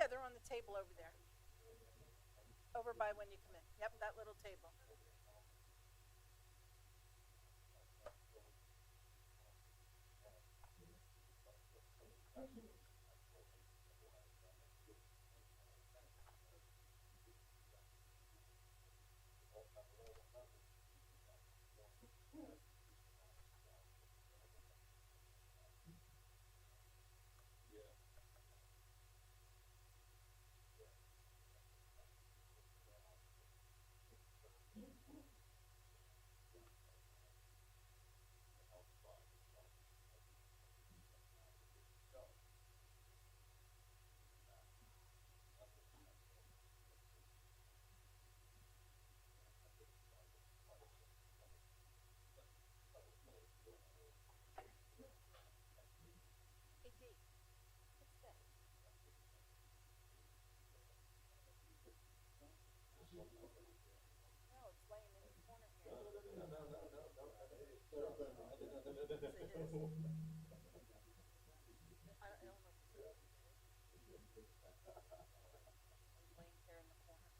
Yeah, they're on the table over there, over by when you come in. Yep, that little table. Hey, D, what's that? No, it's laying in the corner here. It's his. I don't know if it's his. Laying here in the corner.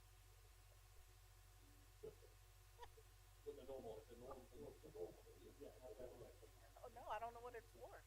Oh no, I don't know what it's for.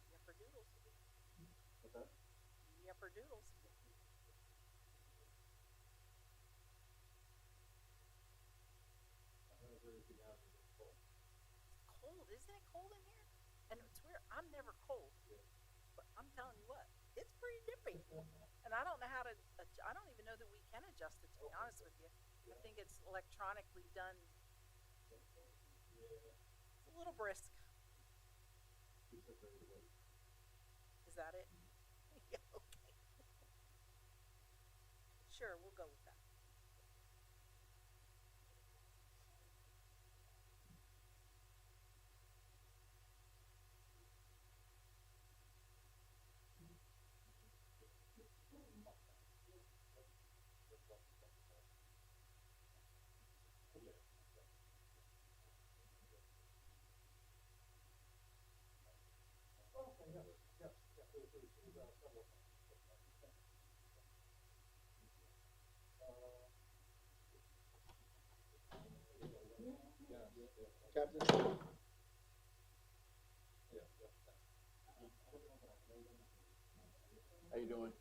Yepper doodles. Yepper doodles. Cold, isn't it cold in here? And it's weird. I'm never cold, but I'm telling you what, it's pretty nippy. And I don't know how to. I don't even know that we can adjust it. To be honest with you, I think it's electronically done. It's a little brisk. Is that it? Yeah. Okay. Sure, we'll go with that. Captain? How you doing?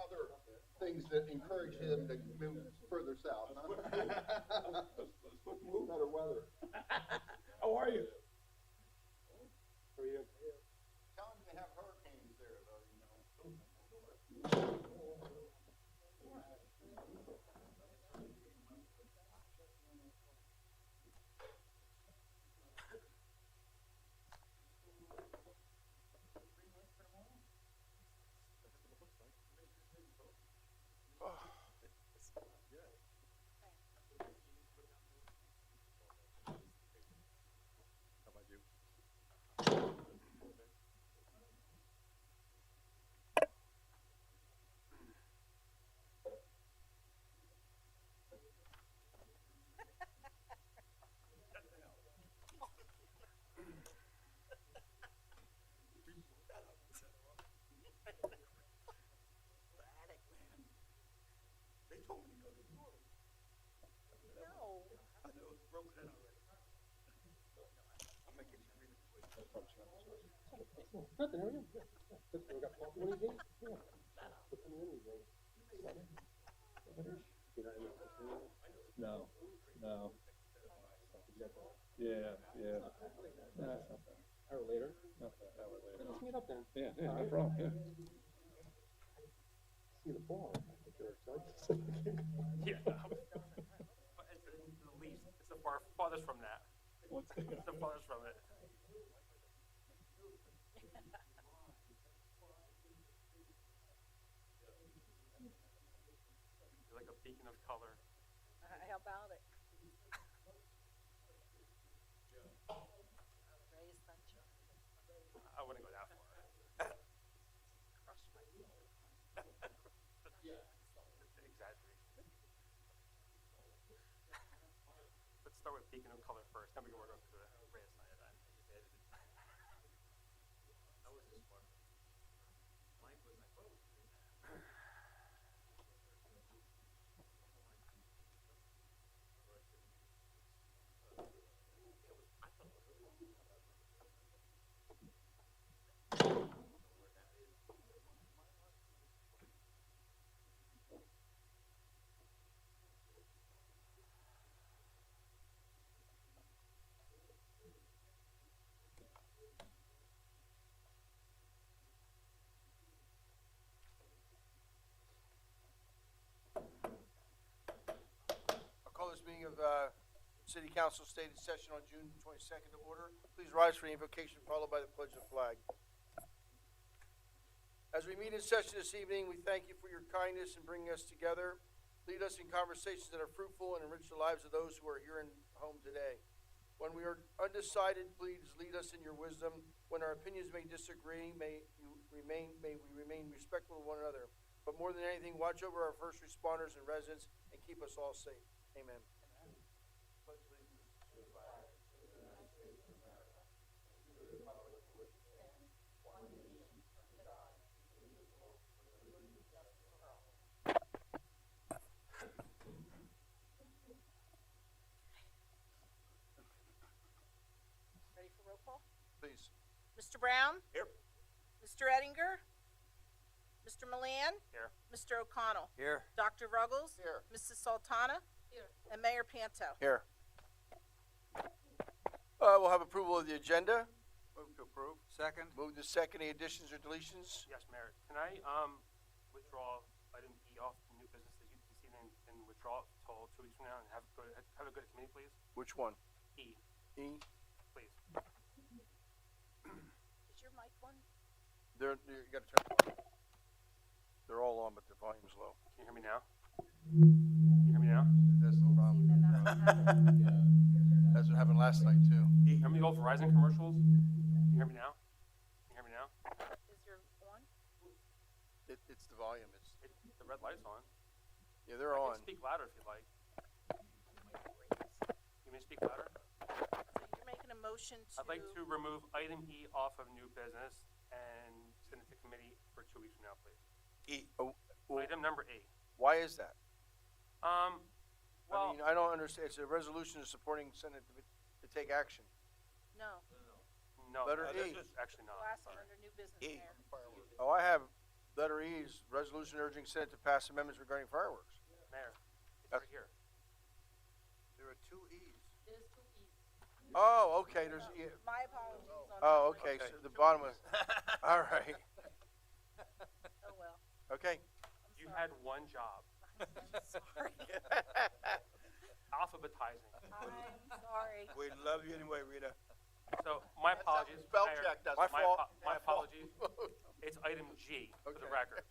Other things that encourage him to move further south, huh? Better weather. How are you? How are you? Tell him they have hurricanes there, though, you know. Nothing, how are you? Yeah, that's we got coffee when he came? Yeah. What time when he came? You're not in the No, no. Yeah, yeah. No, that's not bad. Hour later? Not bad, hour later. Let's meet up then. Yeah, yeah, no problem, yeah. See the ball. I think you're excited. Yeah, no. But it's the least. It's the farthest from that. What's the? It's the farthest from it. You're like a beacon of color. How about it? Ray of sunshine. I wouldn't go that far. Crush my soul. Exaggeration. Let's start with beacon of color first, then we can work up to the ray of cyanide. That was a smart one. Mine was, I thought it was green. I'll call this meeting of City Council stated session on June 22nd to order. Please rise for the invocation followed by the pledge of flag. As we meet in session this evening, we thank you for your kindness in bringing us together. Lead us in conversations that are fruitful and enrich the lives of those who are here and home today. When we are undecided, please lead us in your wisdom. When our opinions may disagree, may we remain respectful of one another. But more than anything, watch over our first responders and residents and keep us all safe. Amen. Ready for roll call? Please. Mr. Brown? Here. Mr. Ettinger? Mr. Milan? Here. Mr. O'Connell? Here. Dr. Ruggles? Here. Mrs. Sultana? Here. And Mayor Panto? Here. We'll have approval of the agenda. Move to approve. Second. Move to second. Any additions or deletions? Yes, Mayor. Can I withdraw item E off the new business this evening and withdraw it till 2 weeks from now and have it go to committee, please? Which one? E, E? please. Is your mic on? You gotta turn it on. They're all on, but the volume's low. Can you hear me now? Can you hear me now? That's the problem. See, then that's what happened. That's what happened last night, too. Remember the old Verizon commercials? Can you hear me now? Can you hear me now? Is your on? It's the volume. The red light's on. Yeah, they're I on. can speak louder if you'd like. You may speak louder? So you're making a motion to. I'd like to remove item E off of new business and send it to committee for 2 weeks from now, please. E. Oh, well, Item number E. why is that? Well, I mean, I don't understand. It's a resolution supporting Senate to take action. No, no. Letter E. Actually not. last Sorry. under new business, E. Mayor. Oh, I have letter E is resolution urging Senate to pass amendments regarding fireworks. Mayor, it's That's- right here. There are two E's. It is two E's. Oh, okay. There's E. My apologies on that. Oh, one. okay. So the bottom was. All right. Oh, well. Okay. I'm You sorry. had one job. I'm sorry. Alphabetizing. I'm sorry. We love you anyway, Rita. So my apologies. Spell Mayor. check. That's My my fault. my My fault. apologies. It's item G for the Okay. record.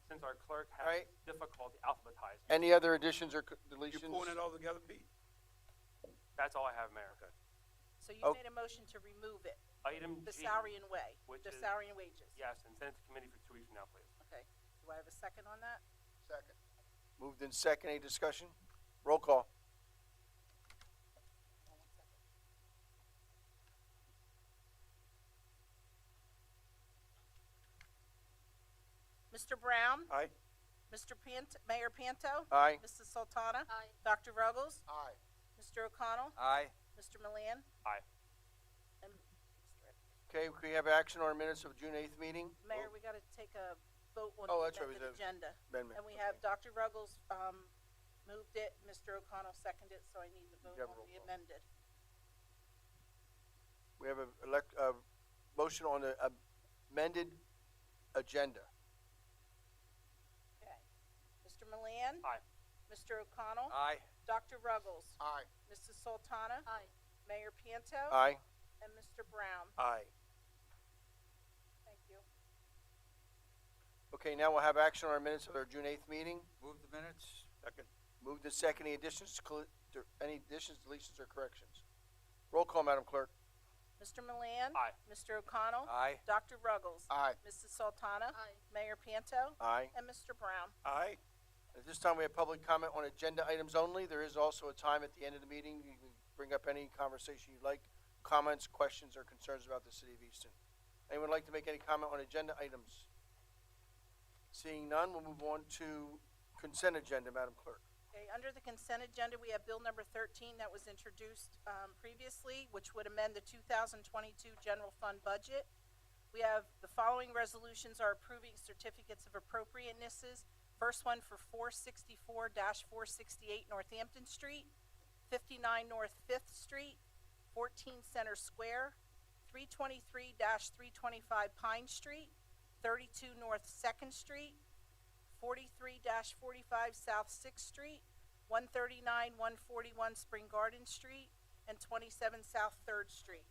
Since our clerk has Right. difficulty alphabetizing. Any other additions or You deletions? pulling it all together, Pete? That's all I have, Mayor. So you Oh. made a motion to remove it, Item the G. salary and way, Which the is- salary and wages. Yes, and send it to committee for 2 weeks from now, please. Okay. Do I have a second on that? Second. Moved in second. Any discussion? Roll call. Hold on 1 second. Mr. Brown? Aye. Mayor Panto? Aye. Mrs. Sultana? Aye. Dr. Ruggles? Aye. Mr. O'Connell? Aye. Mr. Milan? Aye. And Mr. Okay, we have action on our minutes of June 8th meeting. Mayor, we gotta take a vote on Oh, the that's right, amended we did. agenda. Amendment. And we have Dr. Ruggles, moved it, Mr. O'Connell seconded, so I need the vote You have a on roll the call. amended. We have a motion on the amended agenda. Okay. Mr. Milan? Aye. Mr. O'Connell? Aye. Dr. Ruggles? Aye. Mrs. Sultana? Aye. Mayor Pianto? Aye. And Mr. Brown? Aye. Thank you. Okay, now we'll have action on our minutes of our June 8th meeting. Move the minutes. Second. Moved to second. Any additions, deletions, or corrections? Roll call, Madam Clerk. Mr. Milan? Aye. Mr. O'Connell? Aye. Dr. Ruggles? Aye. Mrs. Sultana? Aye. Mayor Pianto? Aye. And Mr. Brown? Aye. At this time, we have public comment on agenda items only. There is also a time at the end of the meeting. You can bring up any conversation you'd like, comments, questions, or concerns about the city of Easton. Anyone like to make any comment on agenda items? Seeing none, we'll move on to consent agenda, Madam Clerk. Okay, under the consent agenda, we have bill number 13 that was introduced previously, which would amend the 2022 general fund budget. We have the following resolutions are approving certificates of appropriatenesses. First one for 464-468 Northampton Street, 59 North 5th Street, 14 Center Square, 323-325 Pine Street, 32 North 2nd Street, 43-45 South 6th Street, 139, 141 Spring Garden Street, and 27 South 3rd Street.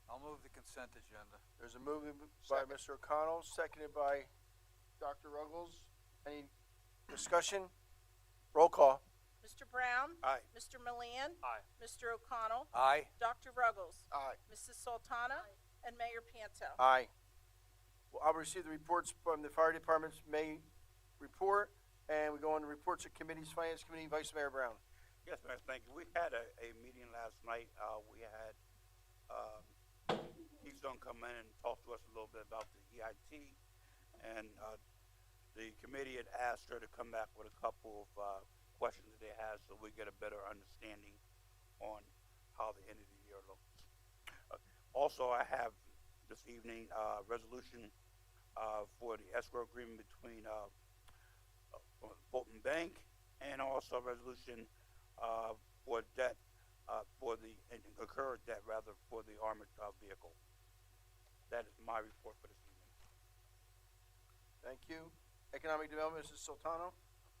I'll move the consent agenda. There's a movement by Mr. O'Connell, seconded by Dr. Ruggles. Any discussion? Roll call. Mr. Brown? Aye. Mr. Milan? Aye. Mr. O'Connell? Aye. Dr. Ruggles? Aye. Mrs. Sultana? And Mayor Pianto? Aye. Well, I'll receive the reports from the fire department's May report, and we go on to reports of committees, Finance Committee, Vice Mayor Brown. Yes, Mayor, thank you. We had a meeting last night. We had Easton come in and talk to us a little bit about the EIT, and the committee had asked her to come back with a couple of questions that they had so we get a better understanding on how the end of the year looks. Also, I have this evening resolution for the escrow agreement between Fulton Bank, and also a resolution for debt, for the incurred debt rather, for the armored vehicle. That is my report for this evening. Thank you. Economic Development, Mrs. Sultano.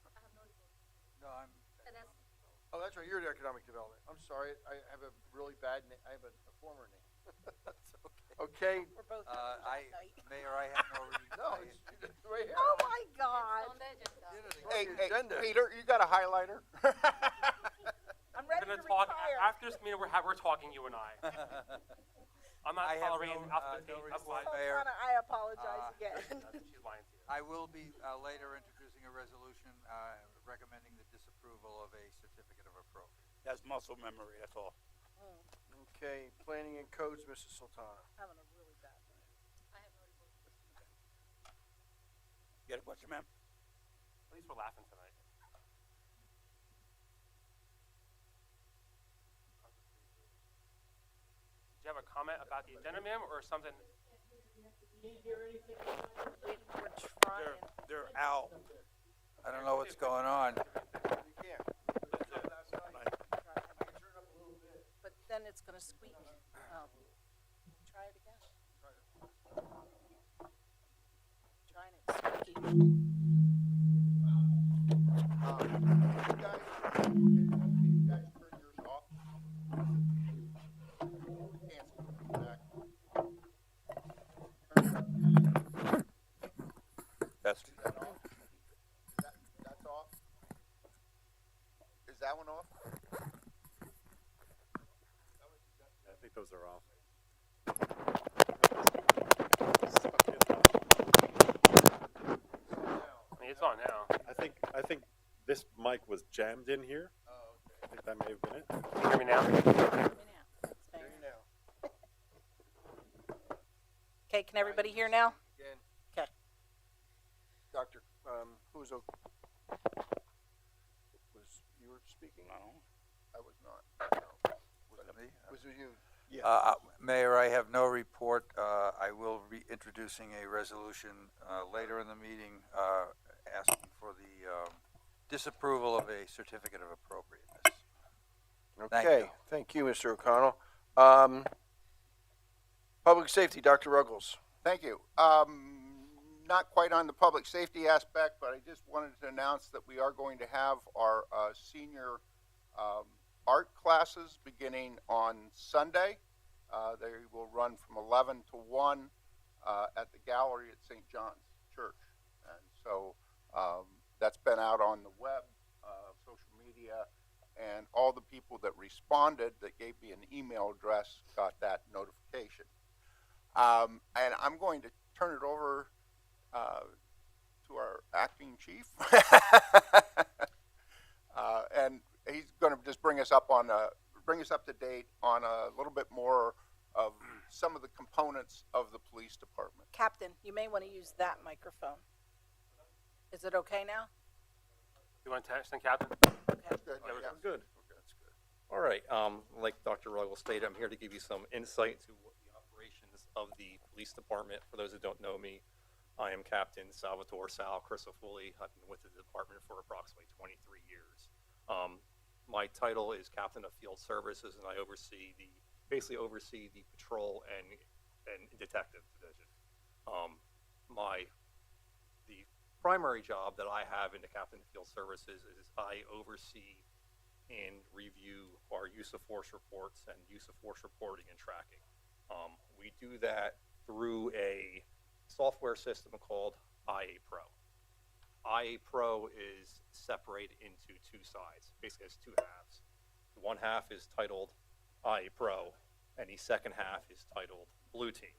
I have no report. No, I'm. And that's, Oh, that's right, you're the Economic Development. I'm sorry, I have a really bad name, I have a former name. That's okay. Okay, We're both I, Mayor, I have no. no, it's right here. Oh, my it's God. on the agenda. Hey, agenda. Peter, you got a highlighter? I'm We're ready gonna to talk, retire. after this meeting, we're talking, you and I. I'm not I have tolerating no alphabet. report, Mayor. Sultana, I apologize again. She's lying to you. I will be later introducing a resolution recommending the disapproval of a certificate of appropriate. That's muscle memory, that's all. Okay, Planning and Codes, Mrs. Sultana. Having a really bad night. I have no report. You got a question, ma'am? At least we're laughing tonight. Do you have a comment about the agenda, ma'am, or something? We're trying. They're out. I don't know what's going on. You can't. But then it's gonna squeak. Oh. Try it again. Trying it squeaky. You guys turn yours off. Cancel. Back. That's That off? That's off? Is that one off? I think those are off. I mean, it's on now. I think this mic was jammed in here. Oh, okay. I think that may have been it. Can you hear me now? Hear me now. That's Hear fair. you now. Okay, can everybody hear now? Again. Okay. Doctor, who was, you were speaking? No. I was not. No. Was it me? Was it you? Mayor, I have no report. I will be introducing a resolution later in the meeting asking for the disapproval of a certificate of appropriateness. Thank Okay, you. thank you, Mr. O'Connell. Public safety, Dr. Ruggles. Thank you. Not quite on the public safety aspect, but I just wanted to announce that we are going to have our senior art classes beginning on Sunday. They will run from 11 to 1 at the gallery at St. John's Church. And so that's been out on the web, social media, and all the people that responded that gave me an email address got that notification. And I'm going to turn it over to our acting chief. And he's going to just bring us up to date on a little bit more of some of the components of the police department. Captain, you may want to use that microphone. Is it okay now? You want to text and Captain? Okay. Good. Yeah, we're Yeah. Good. That's good. All right. Like Dr. Ruggles stated, I'm here to give you some insight to what the operations of the police department. For those who don't know me, I am Captain Salvatore Sal Crisafulli. I've been with the department for approximately 23 years. My title is Captain of Field Services, and I basically oversee the patrol and detective division. The primary job that I have in the Captain of Field Services is I oversee and review our use of force reports and use of force reporting and tracking. We do that through a software system called IA Pro. IA Pro is separated into two sides. Basically, it's two halves. One half is titled IA Pro, and the second half is titled Blue Team.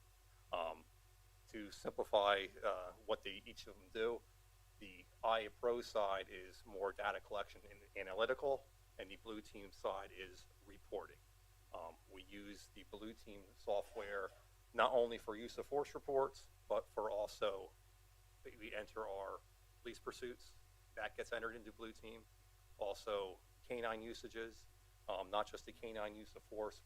To simplify what each of them do, the IA Pro side is more data collection and analytical, and the Blue Team side is reporting. We use the Blue Team software not only for use of force reports, but for also we enter our police pursuits. That gets entered into Blue Team. Also, canine usages, not just the canine use of force,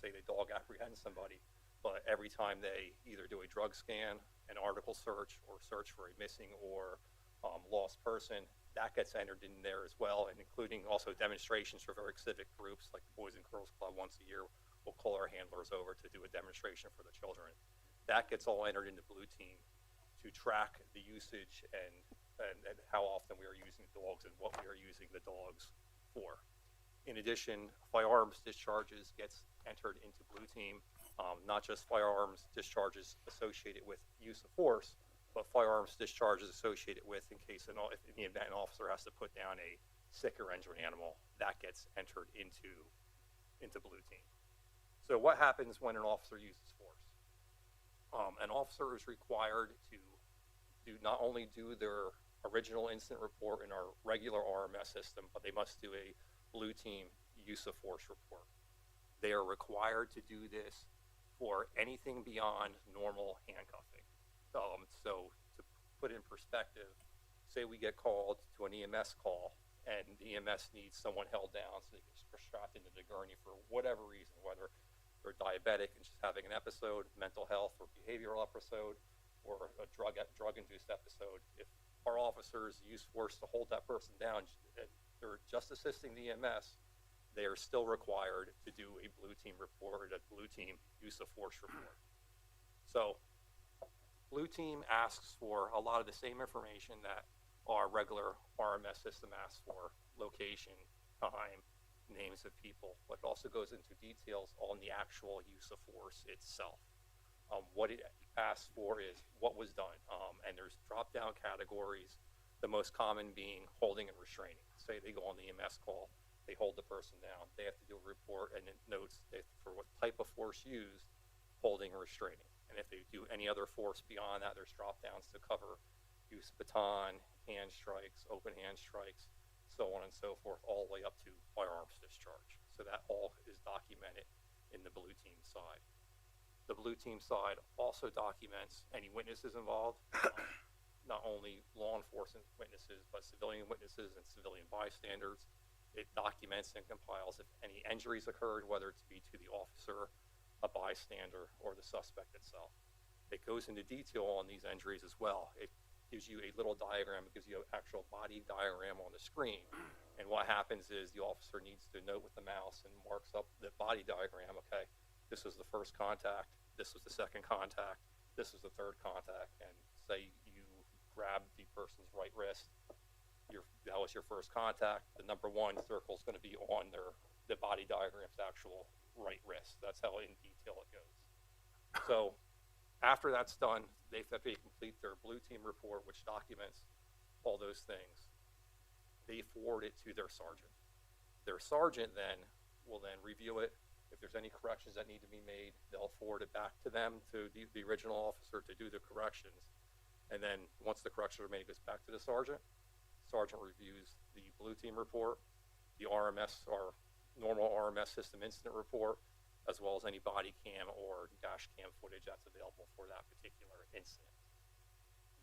say the dog apprehends somebody, but every time they either do a drug scan, an article search, or search for a missing or lost person, that gets entered in there as well, and including also demonstrations for very civic groups like the Boys and Girls Club. Once a year, we'll call our handlers over to do a demonstration for the children. That gets all entered into Blue Team to track the usage and how often we are using the dogs and what we are using the dogs for. In addition, firearms discharges gets entered into Blue Team, not just firearms discharges associated with use of force, but firearms discharges associated with if in the event an officer has to put down a sick or injured animal, that gets entered into Blue Team. So what happens when an officer uses force? An officer is required to not only do their original incident report in our regular RMS system, but they must do a Blue Team use of force report. They are required to do this for anything beyond normal handcuffing. So to put in perspective, say we get called to an EMS call and the EMS needs someone held down so they can just strapped into the gurney for whatever reason, whether they're diabetic and just having an episode, mental health or behavioral episode, or a drug-induced episode. If our officers use force to hold that person down, they're just assisting the EMS, they are still required to do a Blue Team report, a Blue Team use of force report. So Blue Team asks for a lot of the same information that our regular RMS system asks for: location, time, names of people, but it also goes into details on the actual use of force itself. What it asks for is what was done, and there's drop-down categories, the most common being holding and restraining. Say they go on the EMS call, they hold the person down, they have to do a report, and it notes for what type of force used, holding or restraining. And if they do any other force beyond that, there's drop-downs to cover use baton, hand strikes, open hand strikes, so on and so forth, all the way up to firearms discharge. So that all is documented in the Blue Team side. The Blue Team side also documents any witnesses involved, not only law enforcement witnesses, but civilian witnesses and civilian bystanders. It documents and compiles if any injuries occurred, whether it be to the officer a bystander, or the suspect itself. It goes into detail on these injuries as well. It gives you a little diagram. It gives you an actual body diagram on the screen. And what happens is the officer needs to note with the mouse and marks up the body diagram. Okay, this was the first contact. This was the second contact. This was the third contact. And say you grab the person's right wrist. That was your first contact. The number 1 circle is going to be on the body diagram's actual right wrist. That's how in detail it goes. So after that's done, they complete their blue team report, which documents all those things. They forward it to their sergeant. Their sergeant then will then review it. If there's any corrections that need to be made, they'll forward it back to them, to the original officer, to do the corrections. And then once the corrections are made, it goes back to the sergeant. Sergeant reviews the blue team report, the RMS or normal RMS system incident report, as well as any body cam or dash cam footage that's available for that particular incident.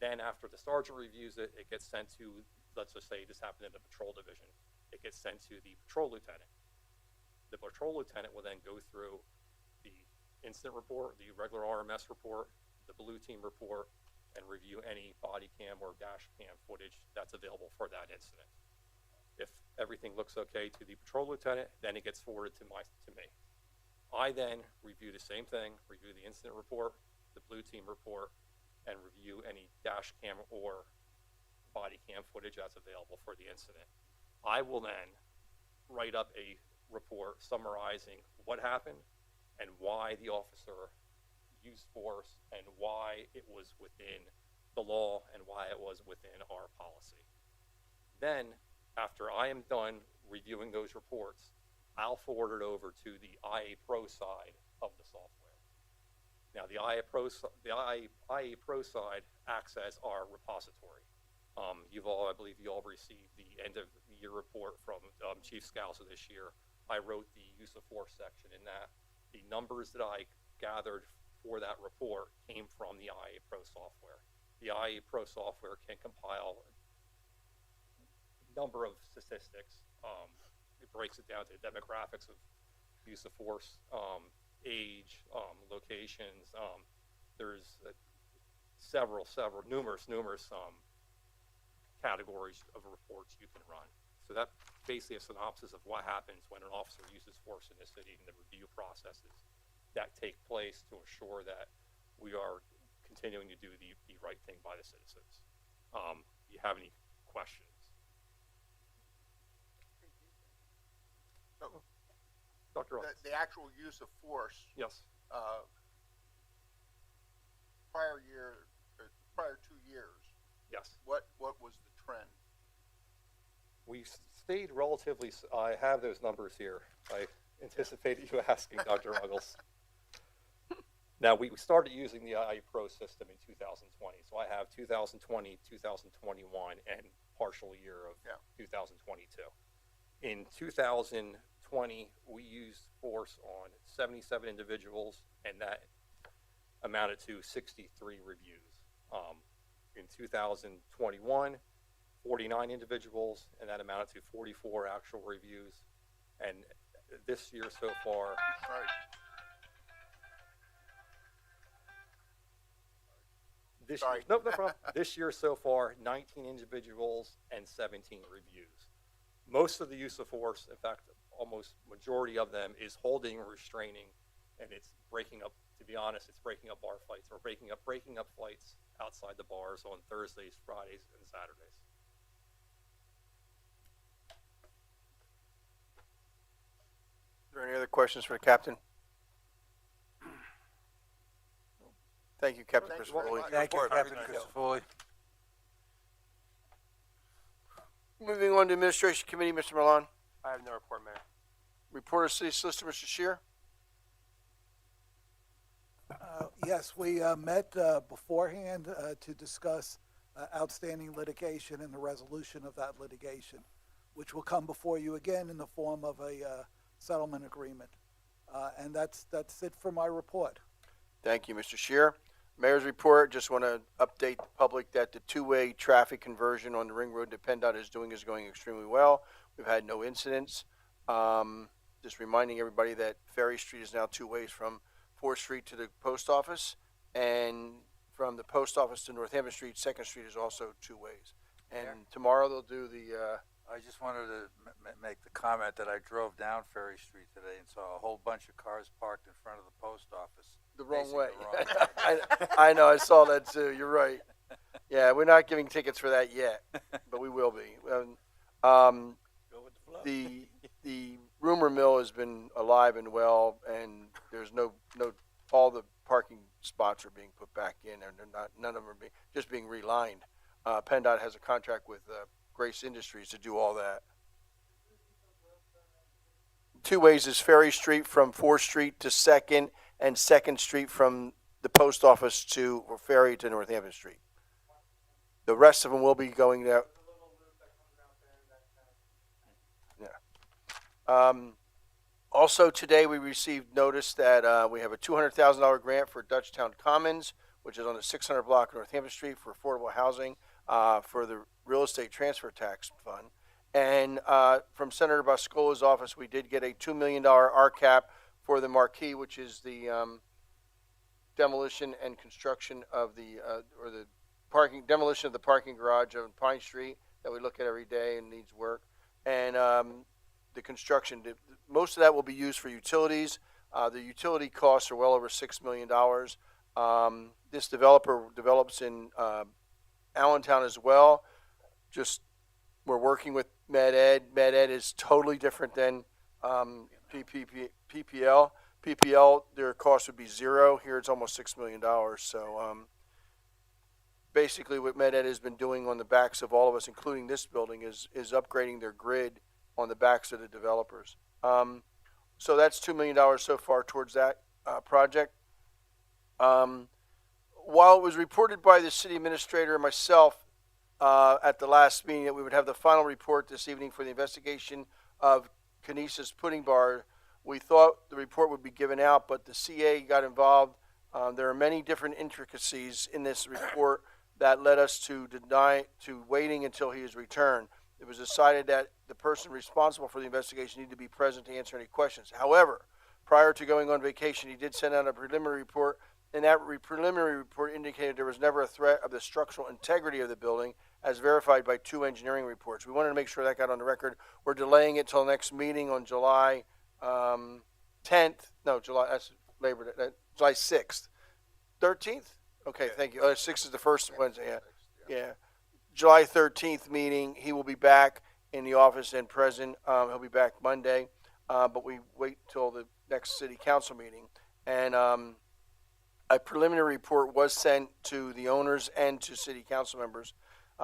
Then after the sergeant reviews it, it gets sent to, let's just say this happened in the patrol division, it gets sent to the patrol lieutenant. The patrol lieutenant will then go through the incident report, the regular RMS report, the blue team report, and review any body cam or dash cam footage that's available for that incident. If everything looks okay to the patrol lieutenant, then it gets forwarded to me. I then review the same thing, review the incident report, the blue team report, and review any dash cam or body cam footage that's available for the incident. I will then write up a report summarizing what happened and why the officer used force and why it was within the law and why it was within our policy. Then, after I am done reviewing those reports, I'll forward it over to the IA Pro side of the software. Now, the IA Pro side acts as our repository. I believe you all received the end of the year report from Chief Scouser this year. I wrote the use of force section in that. The numbers that I gathered for that report came from the IA Pro software. The IA Pro software can compile a number of statistics. It breaks it down to demographics of use of force, age, locations. There's numerous categories of reports you can run. So that's basically a synopsis of what happens when an officer uses force in the city and the review processes that take place to ensure that we are continuing to do the right thing by the citizens. Do you have any questions? So, Dr. Ross? the actual use of force, Yes. prior 2 years, Yes. what was the trend? We stayed relatively, I have those numbers here. I anticipated you asking, Dr. Ruggles. Now, we started using the IA Pro system in 2020. So I have 2020, 2021, and partial year of 2022. In 2020, we used force on 77 individuals, and that amounted to 63 reviews. In 2021, 49 individuals, and that amounted to 44 actual reviews. And this year so far, Right. Sorry. No problem. This year so far, 19 individuals and 17 reviews. Most of the use of force, in fact, almost majority of them is holding, restraining, and it's breaking up. To be honest, it's breaking up bar fights. We're breaking up fights outside the bars on Thursdays, Fridays, and Saturdays. Are there any other questions for the captain? Thank you, Captain Thank you Christopher. very much. Thank you, Report. Captain Christopher. Moving on to Administration Committee, Mr. Milan. I have no report, Mayor. Report of City Solicitor, Mr. Shear. Yes, we met beforehand to discuss outstanding litigation and the resolution of that litigation, which will come before you again in the form of a settlement agreement. And that's it for my report. Thank you, Mr. Shear. Mayor's report, just want to update the public that the two-way traffic conversion on the Ring Road to PennDOT is going extremely well. We've had no incidents. Just reminding everybody that Ferry Street is now 2 ways from 4th Street to the post office, and from the post office to Northampton Street, 2nd Street is also 2 ways. And Mayor? tomorrow they'll do the, I just wanted to make the comment that I drove down Ferry Street today and saw a whole bunch of cars parked in front of the post office. the wrong Facing way. the wrong way. I know, I saw that too, you're right. Yeah, we're not giving tickets for that yet, but we will be. Go with the flow. The rumor mill has been alive and well, and there's no, all the parking spots are being put back in, and they're not, none of them are just being relined. PennDOT has a contract with, Grace Industries to do all that. 2 ways is Ferry Street from 4th Street to 2nd, and 2nd Street from the post office to, or Ferry to Northampton Street. The rest of them will be going there. Also today, we received notice that we have a $200,000 grant for Dutchtown Commons, which is on the 600 block of Northampton Street for affordable housing for the real estate transfer tax fund. And from Senator Boscola's office, we did get a $2 million RCAP for the marquee, which is the demolition and construction of the or the demolition of the parking garage on Pine Street that we look at every day and needs work. And the construction, most of that will be used for utilities. The utility costs are well over $6 million. This developer develops in Allentown as well. Just, we're working with MedEd. MedEd is totally different than PPL. PPL, their cost would be 0. Here it's almost $6 million. So basically what MedEd has been doing on the backs of all of us, including this building, is upgrading their grid on the backs of the developers. So that's $2 million so far towards that project. While it was reported by the city administrator and myself at the last meeting that we would have the final report this evening for the investigation of Kinesis Pudding Bar, we thought the report would be given out, but the CA got involved. There are many different intricacies in this report that led us to waiting until he is returned. It was decided that the person responsible for the investigation needed to be present to answer any questions. However, prior to going on vacation, he did send out a preliminary report, and that preliminary report indicated there was never a threat of the structural integrity of the building, as verified by 2 engineering reports. We wanted to make sure that got on the record. We're delaying it till the next meeting on July 10th. No, July, that's Labor Day, July 6th. 13th? Okay, thank you. 6th is the first Wednesday, yeah. July 13th meeting, he will be back in the office and present. He'll be back Monday, but we wait till the next city council meeting. And a preliminary report was sent to the owners and to city council members.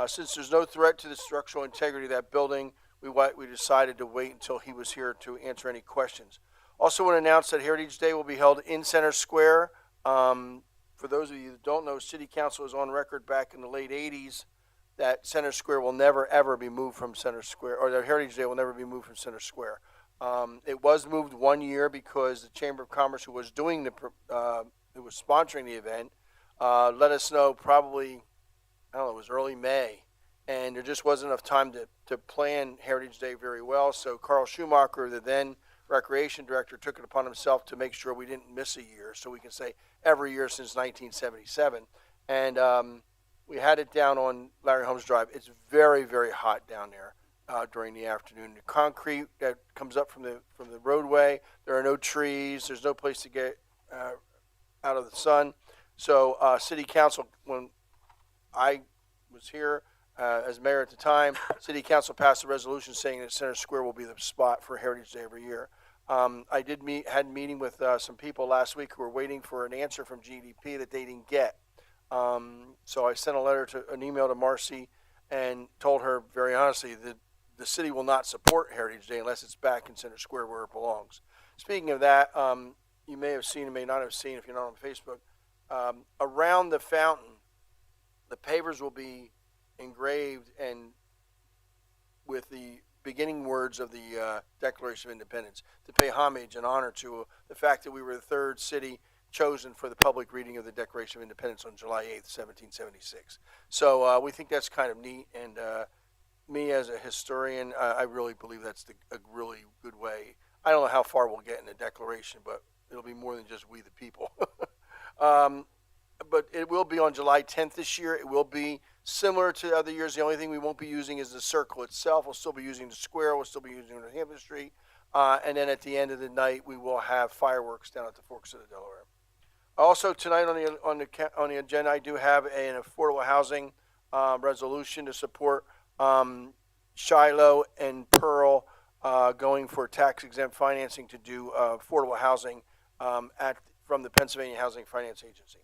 Since there's no threat to the structural integrity of that building, we decided to wait until he was here to answer any questions. Also want to announce that Heritage Day will be held in Center Square. For those of you that don't know, City Council was on record back in the late 80s that Center Square will never, ever be moved from Center Square, or that Heritage Day will never be moved from Center Square. It was moved 1 year because the Chamber of Commerce, who was doing who was sponsoring the event, let us know probably, I don't know, it was early May, and there just wasn't enough time to plan Heritage Day very well. So Carl Schumacher, the then Recreation Director, took it upon himself to make sure we didn't miss a year, so we can say every year since 1977. And we had it down on Larry Holmes Drive. It's very, very hot down there during the afternoon. The concrete that comes up from the roadway, there are no trees, there's no place to get out of the sun. So City Council, when I was here as mayor at the time, City Council passed a resolution saying that Center Square will be the spot for Heritage Day every year. I had a meeting with some people last week who were waiting for an answer from GDP that they didn't get. So I sent an email to Marcy and told her very honestly that the city will not support Heritage Day unless it's back in Center Square where it belongs. Speaking of that, you may have seen and may not have seen if you're not on Facebook, around the fountain, the pavers will be engraved and with the beginning words of the Declaration of Independence to pay homage and honor to the fact that we were the 3rd city chosen for the public reading of the Declaration of Independence on July 8th, 1776. So we think that's kind of neat, and me as a historian, I really believe that's a really good way. I don't know how far we'll get in the Declaration, but it'll be more than just we the people. But it will be on July 10th this year. It will be similar to other years. The only thing we won't be using is the circle itself. We'll still be using the square. We'll still be using Northampton Street. And then at the end of the night, we will have fireworks down at the Forks of the Delaware. Also tonight on the agenda, I do have an affordable housing resolution to support Shiloh and Pearl going for tax exempt financing to do affordable housing from the Pennsylvania Housing Finance Agency.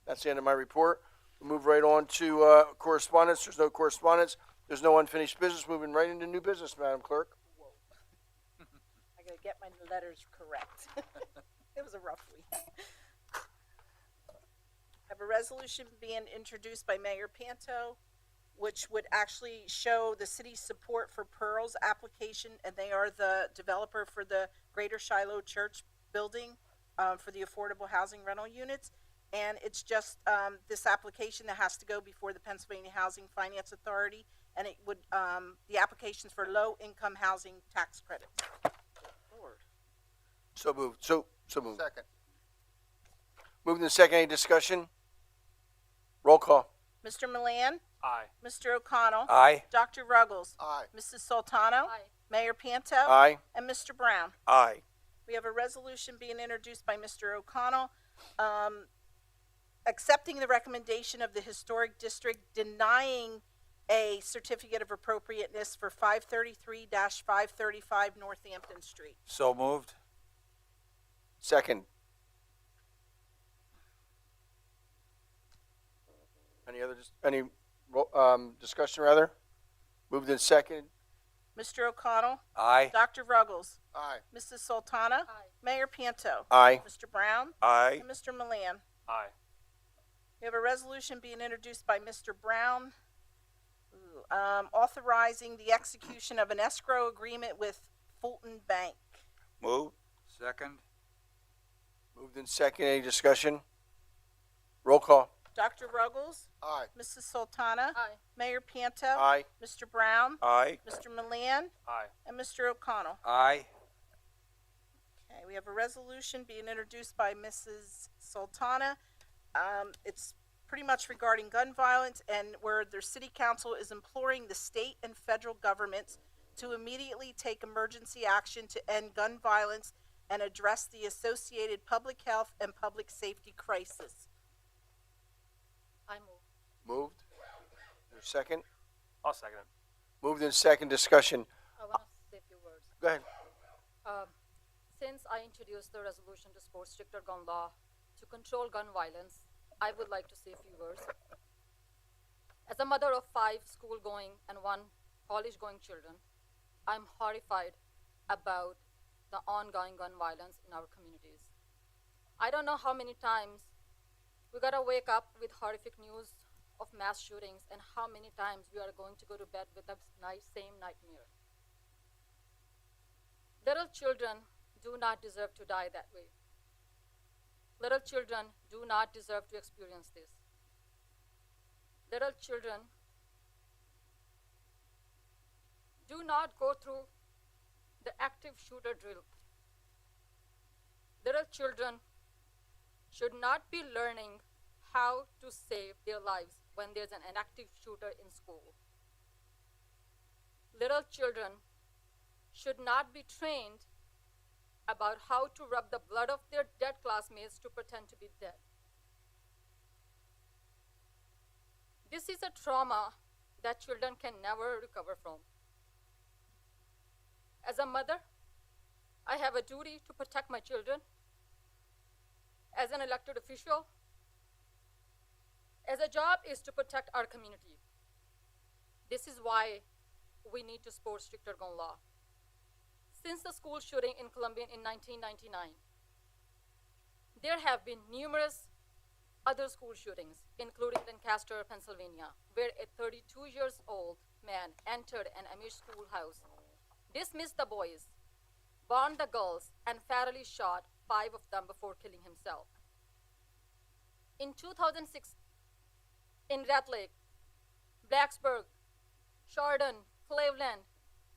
That's the end of my report. We'll move right on to correspondence. There's no correspondence. There's no unfinished business. Moving right into new business, Madam Clerk. I gotta get my letters correct. It was a rough week. I have a resolution being introduced by Mayor Panto, which would actually show the city's support for Pearl's application, and they are the developer for the Greater Shiloh Church building for the affordable housing rental units. And it's just this application that has to go before the Pennsylvania Housing Finance Authority, and it would the applications for low-income housing tax credits. Lord. So moved. So moved. Second. Moving to second. Any discussion? Roll call. Mr. Milan, Aye. Mr. O'Connell, Aye. Dr. Ruggles, Aye. Mrs. Sultano, Aye. Mayor Panto, Aye. and Mr. Brown. Aye. We have a resolution being introduced by Mr. O'Connell, accepting the recommendation of the Historic District, denying a certificate of appropriateness for 533-535 Northampton Street. So moved. Second. Any discussion rather? Moved in second. Mr. O'Connell, Aye. Dr. Ruggles, Aye. Mrs. Sultana, Aye. Mayor Panto, Aye. Mr. Brown, Aye. and Mr. Milan. Aye. We have a resolution being introduced by Mr. Brown, authorizing the execution of an escrow agreement with Fulton Bank. Move. Second. Moved in second. Any discussion? Roll call. Dr. Ruggles, Aye. Mrs. Sultana, Aye. Mayor Panto, Aye. Mr. Brown, Aye. Mr. Milan, Aye. and Mr. O'Connell. Aye. Okay, we have a resolution being introduced by Mrs. Sultana. It's pretty much regarding gun violence, and where their city council is imploring the state and federal governments to immediately take emergency action to end gun violence and address the associated public health and public safety crisis. I move. Moved. There's a second. I'll second it. Moved in second. Discussion. I want to say a few words. Go ahead. Since I introduced the resolution to support stricter gun law to control gun violence, I would like to say a few words. As a mother of 5 school-going and 1 college-going children, I'm horrified about the ongoing gun violence in our communities. I don't know how many times we gotta wake up with horrific news of mass shootings, and how many times we are going to go to bed with the same nightmare. Little children do not deserve to die that way. Little children do not deserve to experience this. Little children do not go through the active shooter drill. Little children should not be learning how to save their lives when there's an active shooter in school. Little children should not be trained about how to rub the blood of their dead classmates to pretend to be dead. This is a trauma that children can never recover from. As a mother, I have a duty to protect my children. As an elected official, as a job is to protect our community. This is why we need to support stricter gun law. Since the school shooting in Columbia in 1999, there have been numerous other school shootings, including Lancaster, Pennsylvania, where a 32-year-old man entered an Amish schoolhouse, dismissed the boys, burned the girls, and fatally shot 5 of them before killing himself. In 2006, in Red Lake, Blacksburg, Chardon, Cleveland,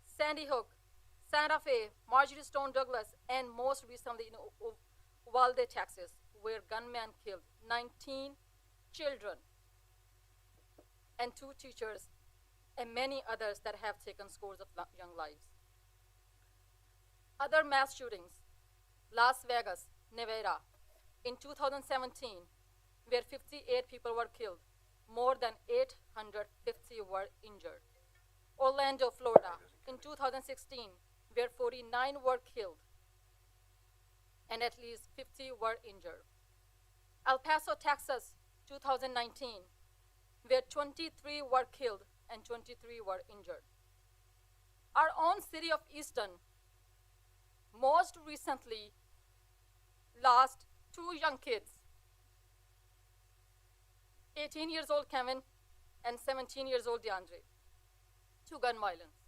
Sandy Hook, Santa Fe, Marjorie Stone Douglas, and most recently in Uvalde, Texas, where gunman killed 19 children and 2 teachers and many others that have taken scores of young lives. Other mass shootings, Las Vegas, Nevada, in 2017, where 58 people were killed, more than 850 were injured. Orlando, Florida, in 2016, where 49 were killed and at least 50 were injured. El Paso, Texas, 2019, where 23 were killed and 23 were injured. Our own city of Easton most recently lost 2 young kids, 18 years old Kevin and 17 years old DeAndre, to gun violence.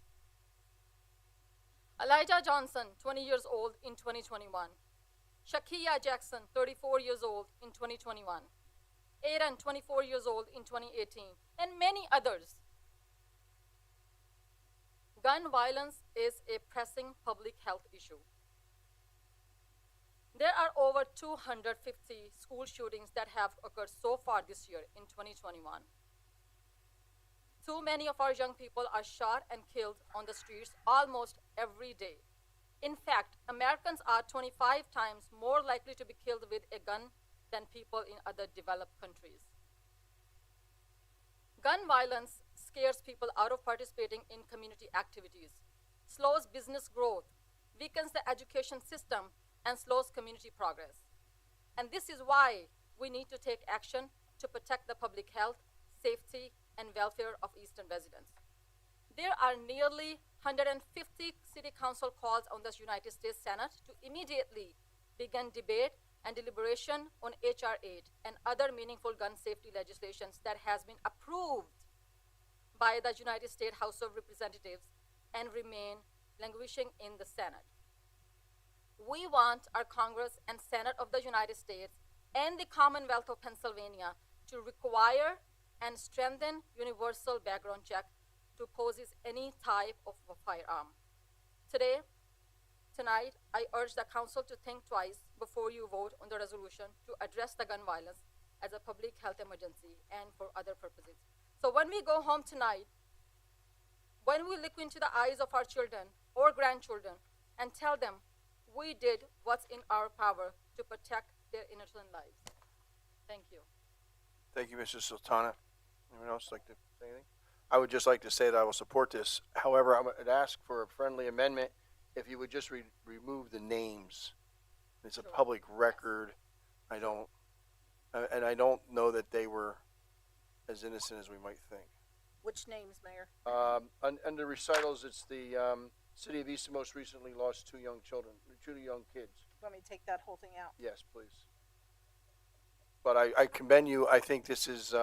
Elijah Johnson, 20 years old in 2021. Shakia Jackson, 34 years old in 2021. Aaron, 24 years old in 2018, and many others. Gun violence is a pressing public health issue. There are over 250 school shootings that have occurred so far this year in 2021. Too many of our young people are shot and killed on the streets almost every day. In fact, Americans are 25 times more likely to be killed with a gun than people in other developed countries. Gun violence scares people out of participating in community activities, slows business growth, weakens the education system, and slows community progress. And this is why we need to take action to protect the public health, safety, and welfare of Easton residents. There are nearly 150 city council calls on the United States Senate to immediately begin debate and deliberation on H.R. 8 and other meaningful gun safety legislations that has been approved by the United States House of Representatives and remain languishing in the Senate. We want our Congress and Senate of the United States and the Commonwealth of Pennsylvania to require and strengthen universal background check to possess any type of a firearm. Tonight, I urge the Council to think twice before you vote on the resolution to address the gun violence as a public health emergency and for other purposes. So when we go home tonight, when we look into the eyes of our children or grandchildren and tell them we did what's in our power to protect their innocent lives. Thank you. Thank you, Mrs. Sultana. Anyone else like to say anything? I would just like to say that I will support this. However, I would ask for a friendly amendment if you would just remove the names. It's a Sure. public record. I don't know that they were as innocent as we might think. Which names, Mayor? Under recitals, it's the city of Easton most recently lost 2 young children, 2 young kids. Want me to take that whole thing out? Yes, please. But I commend you. I think this is,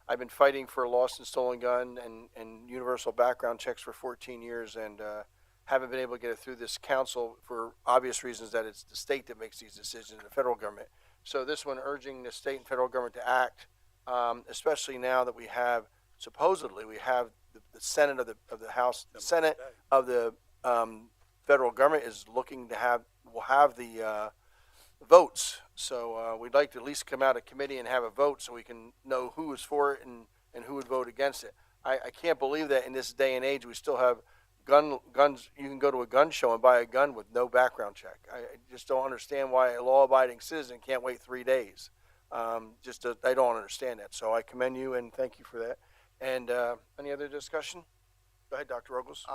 I've been fighting for a lost and stolen gun and universal background checks for 14 years and haven't been able to get it through this council for obvious reasons that it's the state that makes these decisions, the federal government. So this one urging the state and federal government to act, especially now that we have, supposedly, we have the Senate of the House, the Senate of the federal government is looking to will have the votes. So we'd like to at least come out of committee and have a vote so we can know who is for it and who would vote against it. I can't believe that in this day and age we still have guns. You can go to a gun show and buy a gun with no background check. I just don't understand why a law-abiding citizen can't wait 3 days. I don't understand that. So I commend you and thank you for that. And any other discussion? Go ahead, Dr. Ruggles.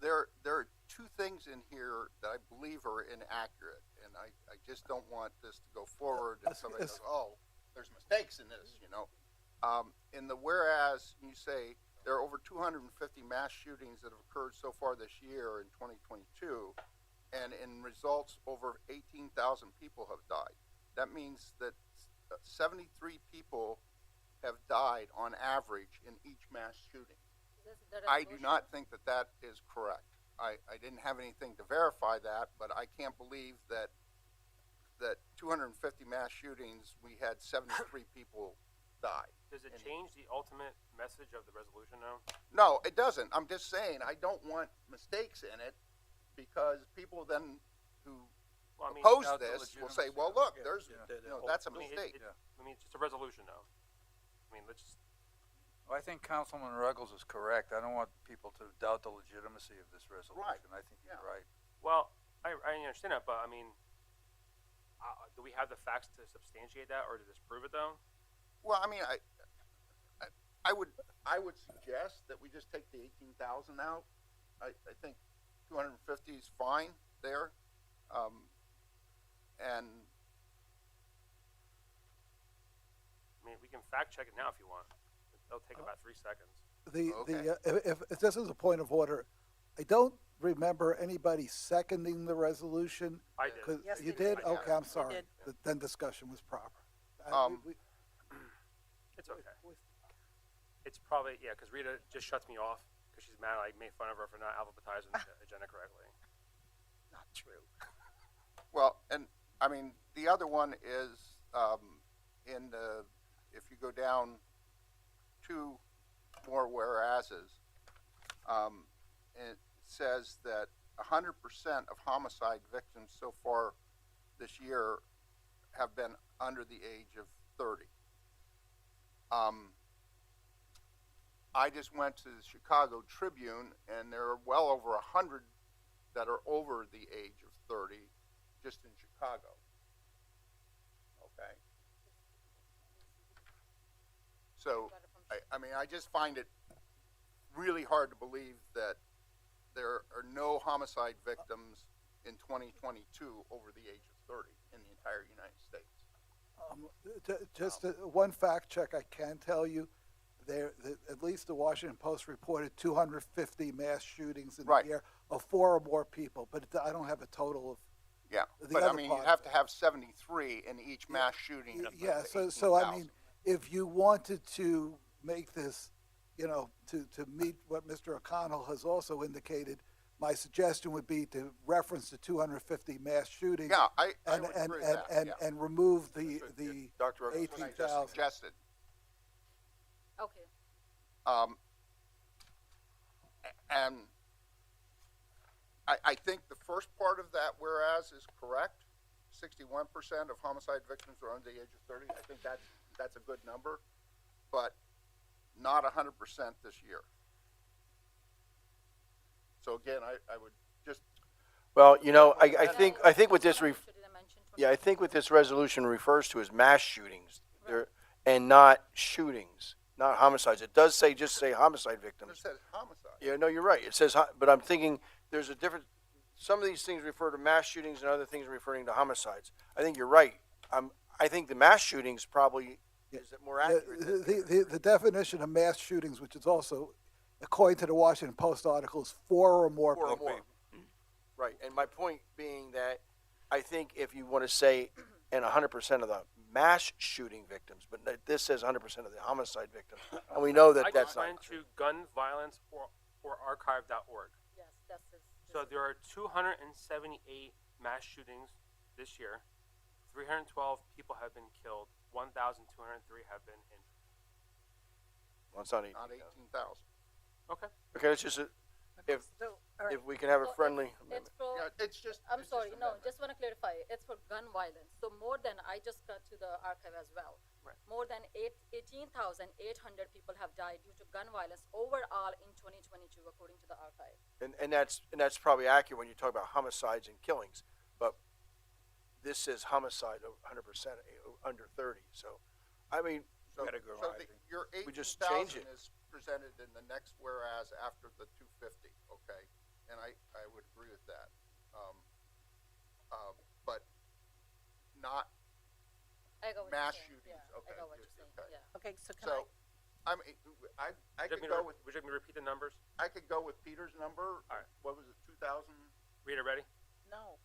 There are 2 things in here that I believe are inaccurate, and I just don't want this to go forward and somebody goes, oh, there's mistakes in this, you know. In the whereas, you say there are over 250 mass shootings that have occurred so far this year in 2022, and in results, over 18,000 people have died. That means that 73 people have died on average in each mass shooting. I do not think that that is correct. I didn't have anything to verify that, but I can't believe that 250 mass shootings, we had 73 people die. Does it change the ultimate message of the resolution now? No, it doesn't. I'm just saying I don't want mistakes in it because people then who Well, I mean, oppose Without the this will say, legitimacy well, of- look, yeah, there's, yeah. you know, that's a I mean, mistake. I mean, it's just a resolution, though. I mean, let's just, Well, I think Councilman Ruggles is correct. I don't want people to doubt the legitimacy of this resolution. I think he's yeah. right. well, I understand that, but I mean, do we have the facts to substantiate that or to disprove it, though? Well, I mean, I would suggest that we just take the 18,000 out. I think 250 is fine there. And I mean, we can fact check it now if you want. It'll take about 3 seconds. If this is a point of order, I don't remember anybody seconding the resolution. I did. 'Cause Yes, you they did. did? Okay, I'm They sorry. did. Then discussion was proper. It's okay. It's probably, yeah, because Rita just shuts me off because she's mad I made fun of her for not alphabetizing the agenda correctly. Not true. well, and I mean, the other one is in the, if you go down 2 more whereases, it says that 100% of homicide victims so far this year have been under the age of 30. I just went to the Chicago Tribune, and there are well over 100 that are over the age of 30 just in Chicago. Okay. So, I mean, I just find it really hard to believe that there are no homicide victims in 2022 over the age of 30 in the entire United States. Just one fact check I can tell you, at least the Washington Post reported 250 mass shootings in Right. the year of 4 or more people, but I don't have a total of. Yeah, The but I other mean, you part- have to have 73 in each mass shooting. Yeah, to so I 18,000. mean, if you wanted to make this, to meet what Mr. O'Connell has also indicated, my suggestion would be to reference the 250 mass shootings. Yeah, I And, would and, agree and, with that, and, yeah. and remove the Dr. Ruggles, That's what I just 18,000. suggested. Okay. And I think the first part of that whereas is correct. 61% of homicide victims are under the age of 30. I think that's a good number, but not 100% this year. So again, I would just, Well, you know, I But think what this, should I mention yeah, I think what this resolution refers to is mass shootings. There, and not shootings, not homicides. It does just say homicide it victims. says homicide. Yeah, no, you're right. It says, but I'm thinking there's a difference. Some of these things refer to mass shootings and other things referring to homicides. I think you're right. I think the mass shootings probably is more accurate. The definition of mass shootings, which is also, according to the Washington Post article, is 4 or more Four or people. more. Right, and my point being that I think if you want to say, and 100% of the mass shooting victims, but this says 100% of the homicide victims, and we know that I that's just not went to gunviolence.org. Yes, that's it. So there are 278 mass shootings this year. 312 people have been killed. 1,203 have been injured. Well, it's not Not 18,000. 18,000. Okay. Okay, it's just, if, So, all right. if we can have a So friendly It's amendment. for, Yeah, it's just. I'm it's sorry, just no, amendment. just want to clarify. It's for gun violence. So more than, I just got to the archive as well. Right. More than 18,800 people have died due to gun violence overall in 2022, according to the archive. And that's probably accurate when you talk about homicides and killings, but this says homicide of 100% under 30. So, I mean, So, Categorizing. your We just 18,000 change it. is presented in the next whereas after the 250, okay? And I would agree with that. But not I got what mass you're saying. shootings, Yeah, okay. I got what you're saying. Okay. Yeah. Okay, so can So, I mean, I Would could you go like me with, to, would you like me to repeat the numbers? I could go with Peter's number. All right. What was it, 2,000? Rita, ready? No.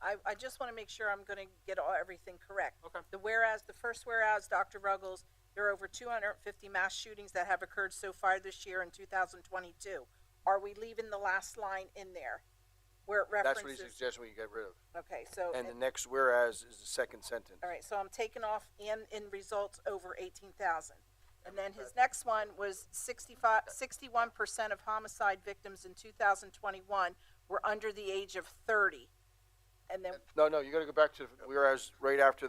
I just want to make sure I'm going to get everything correct. Okay. The first whereas, Dr. Ruggles, there are over 250 mass shootings that have occurred so far this year in 2022. Are we leaving the last line in there where it that's what he references? suggests we get rid of. Okay, so, And the next whereas is the second sentence. all right, so I'm taking off in results over 18,000. And then his next one was 61% of homicide victims in 2021 were under the age of 30. and then, No, you gotta go back to, whereas right after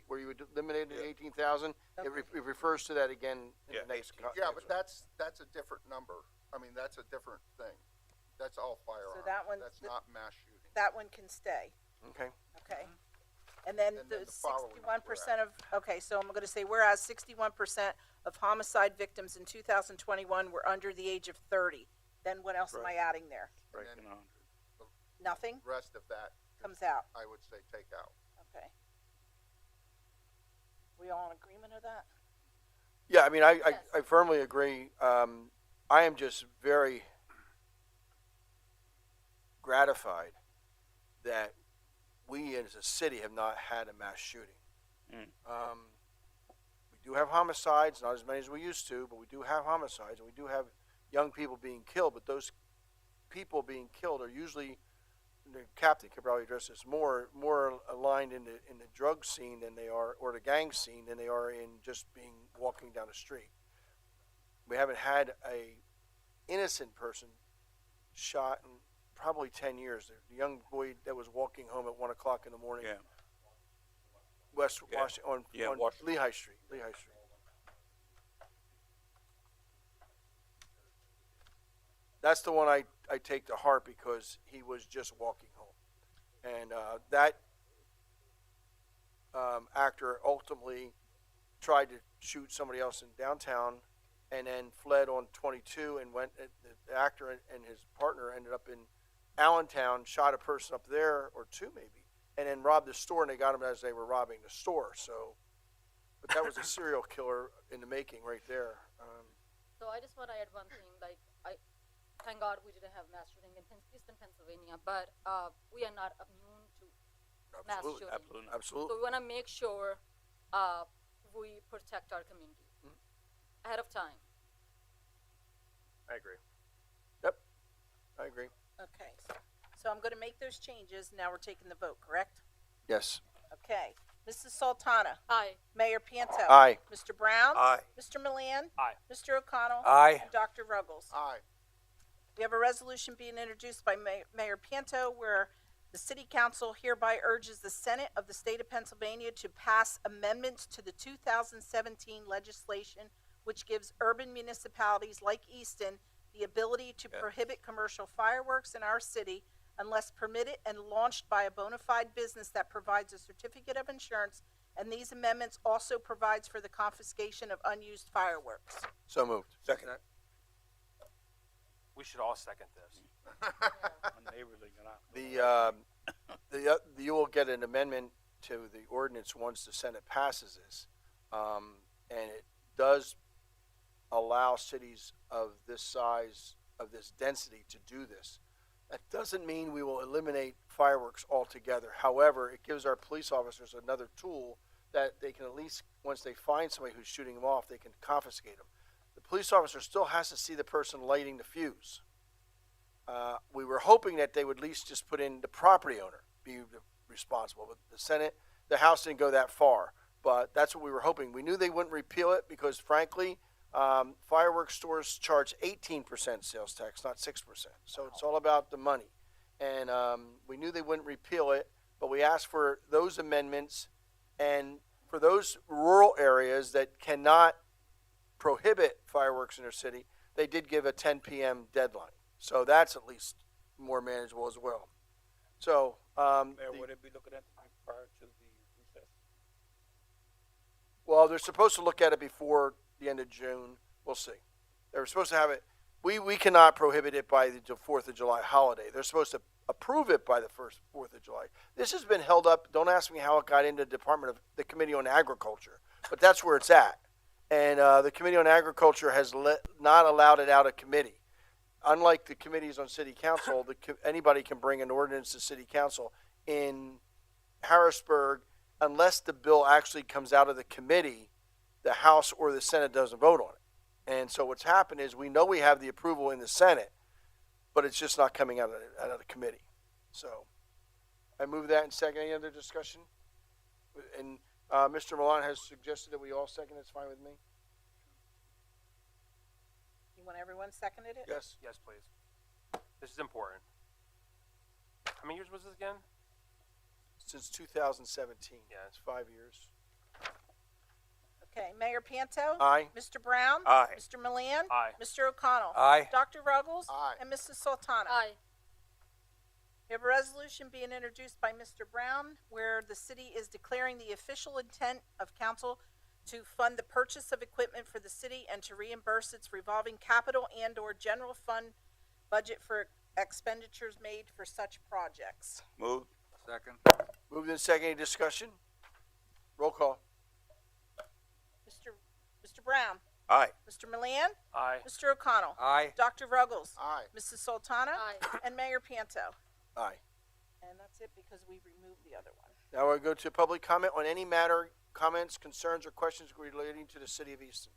where you eliminated the Yeah. 18,000, Okay. it refers to that again in Yeah, the next. Yeah, but that's a different number. I mean, that's a different thing. That's all firearms. that one- That's not mass shooting. that one can stay, Okay, okay? And then And the then the following 61% of, okay, so I'm gonna say, whereas 61% of homicide victims in 2021 were under the age of 30, then what else am I adding there? And Breaking then 100. Nothing rest of that, comes out, I would say take out. okay? We all in agreement of that? yeah, I mean, I Yes. firmly agree. I am just very gratified that we as a city have not had a mass shooting. We do have homicides, not as many as we used to, but we do have homicides, and we do have young people being killed, but those people being killed are usually, the captain could probably address this, more aligned in the drug scene than they are, or the gang scene, than they are in just walking down the street. We haven't had a innocent person shot in probably 10 years. The young boy that was walking home at 1 o'clock in the morning, Yeah. West Yeah. Washington, Yeah, on Washington. Lehigh Street. That's the one I take to heart because he was just walking home. And that actor ultimately tried to shoot somebody else in downtown and then fled on 22 and went, the actor and his partner ended up in Allentown, shot a person up there, or two maybe, and then robbed the store, and they got him as they were robbing the store. So, but that was a serial killer in the making right there. So I just want to add one thing, like, thank God we didn't have mass shooting in Easton, Pennsylvania, but we are not immune to mass Absolutely, shooting. absolutely. So we want to make sure we protect our community ahead of time. I agree. Yep, I agree. Okay, so I'm gonna make those changes, now we're taking the vote, correct? Yes. Okay, Mrs. Sultana, Aye. Mayor Pianto. Aye. Mr. Brown. Aye. Mr. Milan. Aye. Mr. O'Connell. Aye. And Dr. Ruggles. Aye. We have a resolution being introduced by Mayor Pianto where the City Council hereby urges the Senate of the State of Pennsylvania to pass amendments to the 2017 legislation which gives urban municipalities like Easton the ability to prohibit commercial fireworks in our city unless permitted and launched by a bona fide business that provides a certificate of insurance, and these amendments also provides for the confiscation of unused fireworks. So moved. Second. We should all second this. My neighbors are gonna. You will get an amendment to the ordinance once the Senate passes this. And it does allow cities of this size, of this density to do this. That doesn't mean we will eliminate fireworks altogether. However, it gives our police officers another tool that they can at least, once they find somebody who's shooting them off, they can confiscate them. The police officer still has to see the person lighting the fuse. We were hoping that they would at least just put in the property owner be responsible, but the House didn't go that far. But that's what we were hoping. We knew they wouldn't repeal it because, frankly, fireworks stores charge 18% sales tax, not 6%. So it's all about the money. And we knew they wouldn't repeal it, but we asked for those amendments. And for those rural areas that cannot prohibit fireworks in their city, they did give a 10 p.m. deadline. So that's at least more manageable as well. So, Mayor, would it be looking at prior to the recess? well, they're supposed to look at it before the end of June. We'll see. They were supposed to have it. We cannot prohibit it by the 4th of July holiday. They're supposed to approve it by the 4th of July. This has been held up. Don't ask me how it got into the Committee on Agriculture, but that's where it's at. And the Committee on Agriculture has not allowed it out of committee. Unlike the committees on City Council, anybody can bring an ordinance to City Council. In Harrisburg, unless the bill actually comes out of the committee, the House or the Senate doesn't vote on it. And so what's happened is we know we have the approval in the Senate, but it's just not coming out of the committee. So I move that and second. Any other discussion? And Mr. Milan has suggested that we all second. It's fine with me. You want everyone seconded it? Yes. Yes, please. This is important. How many years was this again? since 2017. Yeah. It's 5 years. Okay, Mayor Panto? Aye. Mr. Brown? Aye. Mr. Milan? Aye. Mr. O'Connell? Aye. Dr. Ruggles? Aye. And Mrs. Sultana? Aye. We have a resolution being introduced by Mr. Brown where the city is declaring the official intent of council to fund the purchase of equipment for the city and to reimburse its revolving capital and/or general fund budget for expenditures made for such projects. Move. Second. Moved in second. Any discussion? Roll call. Mr. Brown? Aye. Mr. Milan? Aye. Mr. O'Connell? Aye. Dr. Ruggles? Aye. Mrs. Sultana? Aye. And Mayor Panto? Aye. And that's it because we removed the other one. Now we'll go to public comment on any matter, comments, concerns, or questions relating to the city of Easton.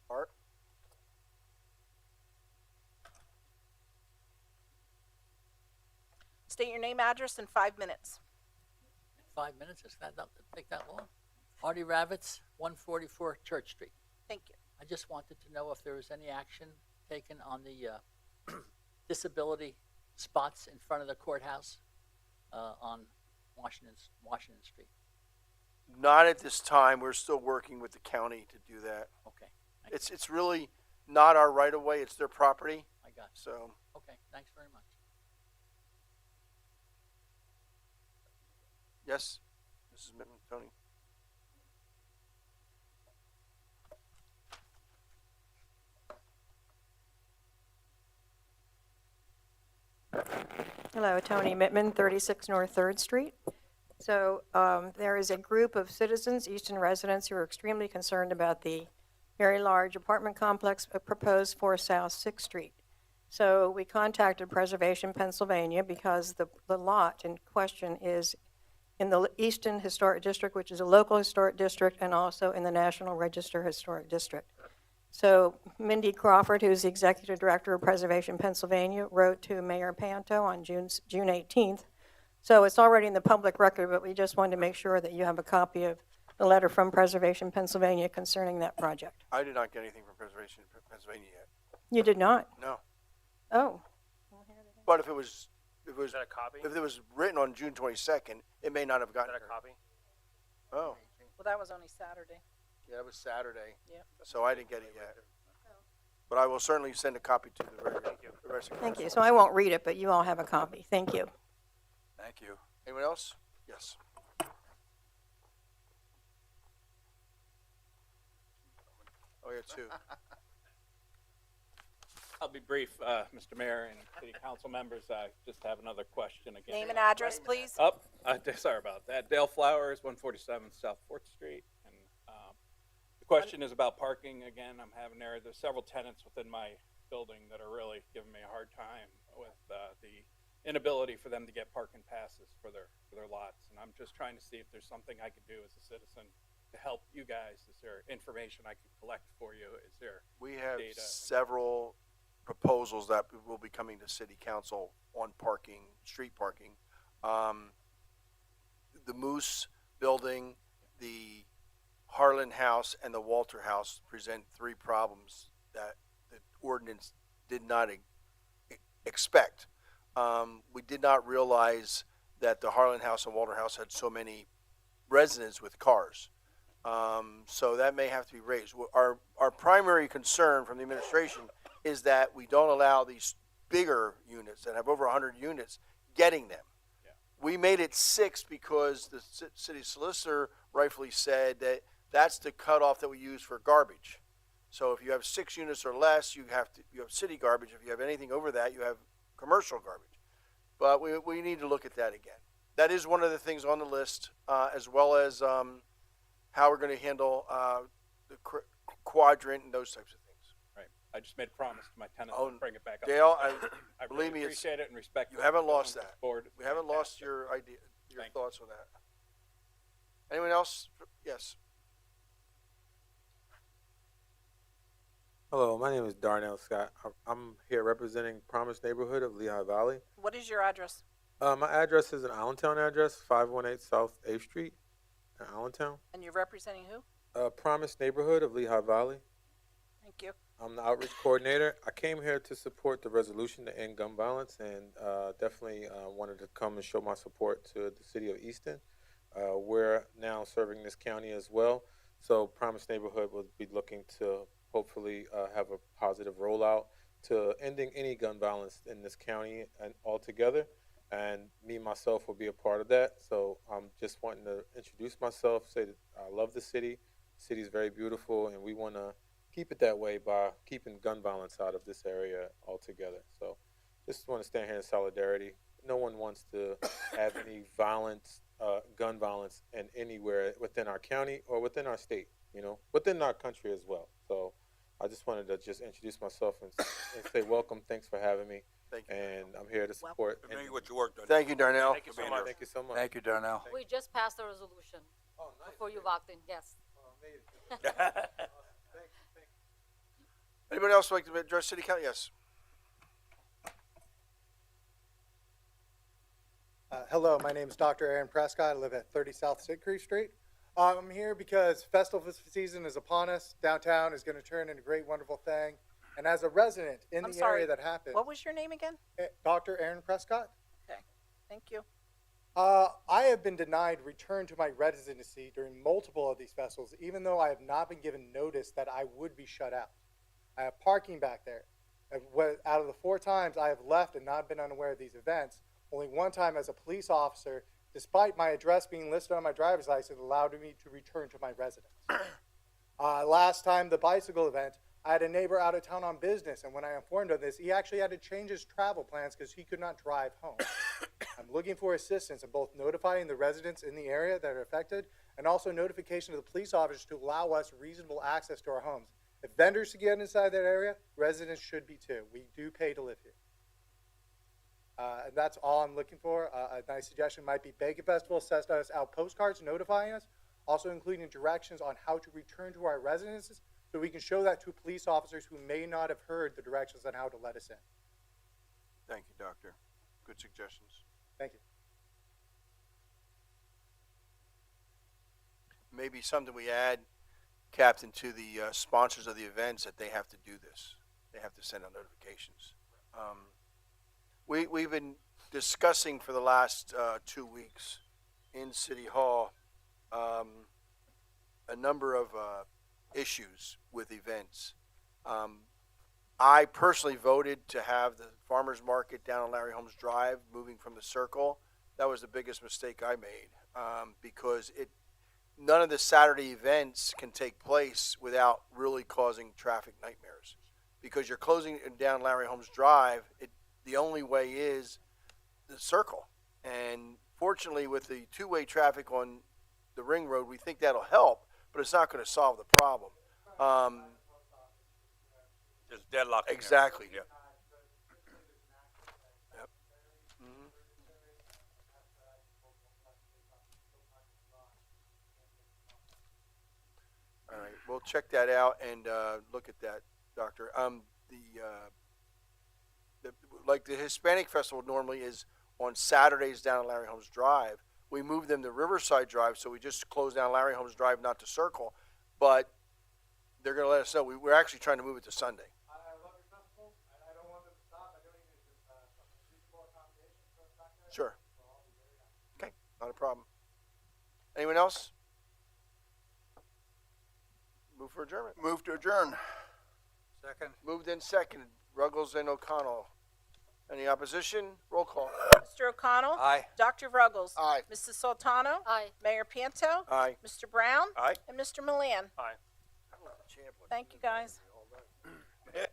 Art? State your name, address, in 5 minutes. 5 minutes, it's not that, take that long. Artie Ravitz, 144 Church Street. Thank you. I just wanted to know if there was any action taken on the disability spots in front of the courthouse on Washington Street. Not at this time. We're still working with the county to do that. Okay, It's really not our right of way. It's their property. I got you. So Okay, thanks very much. yes, Mrs. Mittman, Tony. Hello, Tony Mittman, 36 North 3rd Street. So there is a group of citizens, Easton residents, who are extremely concerned about the very large apartment complex proposed for South 6th Street. So we contacted Preservation Pennsylvania because the lot in question is in the Easton Historic District, which is a local historic district, and also in the National Register Historic District. So Mindy Crawford, who's the Executive Director of Preservation Pennsylvania, wrote to Mayor Panto on June 18th. So it's already in the public record, but we just wanted to make sure that you have a copy of the letter from Preservation Pennsylvania concerning that project. I did not get anything from Preservation Pennsylvania yet. You did not? No. Oh. But if it was Is that a copy? if it was written on June 22nd, it may not have Is gotten that a here. copy? Oh, Well, that was only Saturday. yeah, it was Saturday. Yep. So I didn't get it yet. But I will certainly send a copy to the rest of Thank you. So I won't read it, but you all have a copy. Thank you. Thank you. Anyone else? Yes. Oh, yeah, two. I'll be brief, Mr. Mayor and city council members. I just have another question again. Name and address, please. Sorry about that. Dale Flowers, 147 South 4th Street. And the question is about parking again. I'm having there. There's several tenants within my building that are really giving me a hard time with the inability for them to get parking passes for their lots. And I'm just trying to see if there's something I could do as a citizen to help you guys. Is there information I could collect for you? Is there We have data? several proposals that will be coming to city council on parking, street parking. The Moose Building, the Harlan House, and the Walter House present three problems that the ordinance did not expect. We did not realize that the Harlan House and Walter House had so many residents with cars. So that may have to be raised. Our primary concern from the administration is that we don't allow these bigger units that have over 100 units getting them. Yeah. We made it 6 because the city solicitor rightfully said that that's the cutoff that we use for garbage. So if you have 6 units or less, you have city garbage. If you have anything over that, you have commercial garbage. But we need to look at that again. That is one of the things on the list, as well as how we're going to handle the quadrant and those types of things. Right. I just made a promise to my tenants Oh, to bring it back up. Dale, I believe really me, it's- appreciate it and respect you it. haven't lost Everyone that. board. We haven't lost Fantastic. your idea, your Thank you. thoughts on that. Anyone else? Yes. Hello, my name is Darnell Scott. I'm here representing Promise Neighborhood of Lehigh Valley. What is your address? My address is an Allentown address, 518 South 8th Street in Allentown. And you're representing who? Promise Neighborhood of Lehigh Valley. Thank you. I'm the outreach coordinator. I came here to support the resolution to end gun violence, and definitely wanted to come and show my support to the city of Easton. We're now serving this county as well, so Promise Neighborhood will be looking to hopefully have a positive rollout to ending any gun violence in this county and altogether. And me myself will be a part of that. So I'm just wanting to introduce myself, say that I love the city. The city is very beautiful, and we want to keep it that way by keeping gun violence out of this area altogether. So just want to stand here in solidarity. No one wants to have any violence, gun violence, in anywhere within our county or within our state, within our country as well. So I just wanted to just introduce myself and say welcome. Thanks for having me. Thank you. And I'm here to support. Thank you what you worked on. Thank you, Darnell. Thank you so much. Thank you so much. Thank you, Darnell. We just passed the resolution Oh, nice. before you walked in, yes. Anybody else like to address city council? Yes. Hello, my name is Dr. Aaron Prescott. I live at 30 South Sitcreek Street. I'm here because festival season is upon us. Downtown is going to turn into a great, wonderful thing. And as a resident in I'm the sorry, area that happened, What was your name again? Dr. Aaron Prescott, Okay, thank you. I have been denied return to my residency during multiple of these festivals, even though I have not been given notice that I would be shut out. I have parking back there. Out of the 4 times I have left and not been unaware of these events, only one time as a police officer, despite my address being listed on my driver's license, allowed me to return to my residence. Last time, the bicycle event, I had a neighbor out of town on business, and when I informed him of this, he actually had to change his travel plans because he could not drive home. I'm looking for assistance in both notifying the residents in the area that are affected and also notification to the police officers to allow us reasonable access to our homes. If vendors can get inside that area, residents should be too. We do pay to live here. And that's all I'm looking for. A nice suggestion might be Bacon Festival sent us out postcards notifying us, also including directions on how to return to our residences so we can show that to police officers who may not have heard the directions on how to let us in. Thank you, Doctor. Good suggestions. Thank you. Maybe something we add, Captain, to the sponsors of the events that they have to do this. They have to send out notifications. We've been discussing for the last 2 weeks in City Hall a number of issues with events. I personally voted to have the farmers market down on Larry Holmes Drive, moving from the circle. That was the biggest mistake I made because none of the Saturday events can take place without really causing traffic nightmares. Because you're closing down Larry Holmes Drive, the only way is the circle. And fortunately, with the two-way traffic on the ring road, we think that'll help, but it's not going to solve the problem. There's deadlock. Exactly. Yeah. Yep. Mm-hmm. All right, we'll check that out and look at that, Doctor. Like the Hispanic Festival normally is on Saturdays down on Larry Holmes Drive. We moved them to Riverside Drive, so we just closed down Larry Holmes Drive, not the Circle. But they're going to let us know. We're actually trying to move it to Sunday. I love your festival, and I don't want them to stop. I don't even reasonable accommodation for us back there. Sure. Okay, not a problem. Anyone else? Move for adjournment. Move to adjourn. Second. Moved in second. Ruggles and O'Connell. Any opposition? Roll call. Mr. O'Connell? Aye. Dr. Ruggles? Aye. Mrs. Sultano? Aye. Mayor Panto? Aye. Mr. Brown? Aye. And Mr. Milan? Aye. Champ. Thank you, guys. All done.